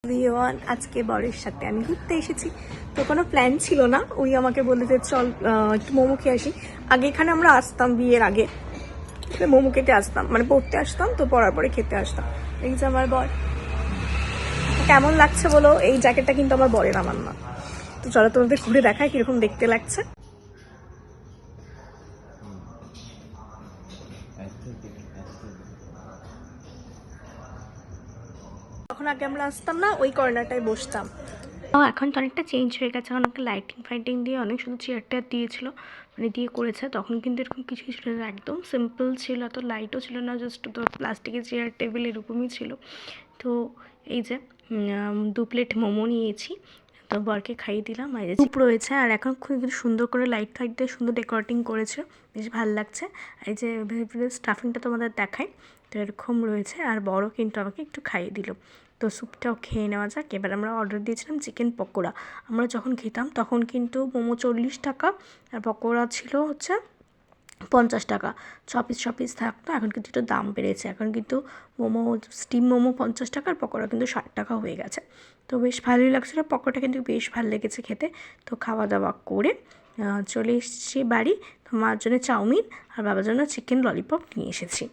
Everyone, আজকে বরের সাথে আমি ঘুরতে এসেছি। তো কোনো প্ল্যান ছিল না, ওই আমাকে বলে যে চল একটু মোমো খেয়ে আসি। আগে এখানে আমরা আসতাম, বিয়ের আগে মোমো খেতে আসতাম, মানে পড়তে আসতাম, তো পড়ার পরে খেতে আসতাম। এই যে আমার বর, কেমন লাগছে বলো? এই জ্যাকেটটা কিন্তু আমার বরের, আমার না। তো চলো তোমাদের ঘুরে দেখায় কিরকম দেখতে লাগছে। তখন আগে আমরা আসতাম না, ওই কর্নারটায় বসতাম। এখন তো অনেকটা চেঞ্জ হয়ে গেছে, অনেক লাইটিং ফাইটিং দিয়ে অনেক শুধু চেয়ার টেয়ার দিয়েছিল, মানে দিয়ে করেছে। তখন কিন্তু এরকম কিছু ছিল না, একদম সিম্পল ছিল, এত লাইটও ছিল না, জাস্ট তো প্লাস্টিকের চেয়ার টেবিল এরকমই ছিল। তো এই যে 2 প্লেট মোমো নিয়েছি, তো বরকে খাইয়ে দিলাম। আর যে স্যুপ রয়েছে, আর এখন খুব সুন্দর করে লাইট ফাইট দিয়ে সুন্দর ডেকোরেটিং করেছে, বেশ ভালো লাগছে। আর এই যে স্টাফিংটা তোমাদের দেখায়, তো এরকম রয়েছে। আর বড় কিন্তু আমাকে একটু খাইয়ে দিল। তো স্যুপটাও খেয়ে নেওয়া যাক। এবার আমরা অর্ডার দিয়েছিলাম চিকেন পকোড়া। আমরা যখন খেতাম তখন কিন্তু মোমো 40 টাকা আর পকোড়া ছিল হচ্ছে 50 টাকা। ছ পিস থাকতো। এখন কিন্তু একটু দাম বেড়েছে, এখন কিন্তু মোমো, স্টিম মোমো 50 টাকা আর পকোড়া কিন্তু 60 টাকা হয়ে গেছে। তো বেশ ভালোই লাগছিলো, পকোড়াটা কিন্তু বেশ ভালো লেগেছে খেতে। তো খাওয়া দাওয়া করে চলে এসেছি বাড়ি। তো মার জন্য চাউমিন আর বাবার জন্য চিকেন ললিপপ নিয়ে এসেছি।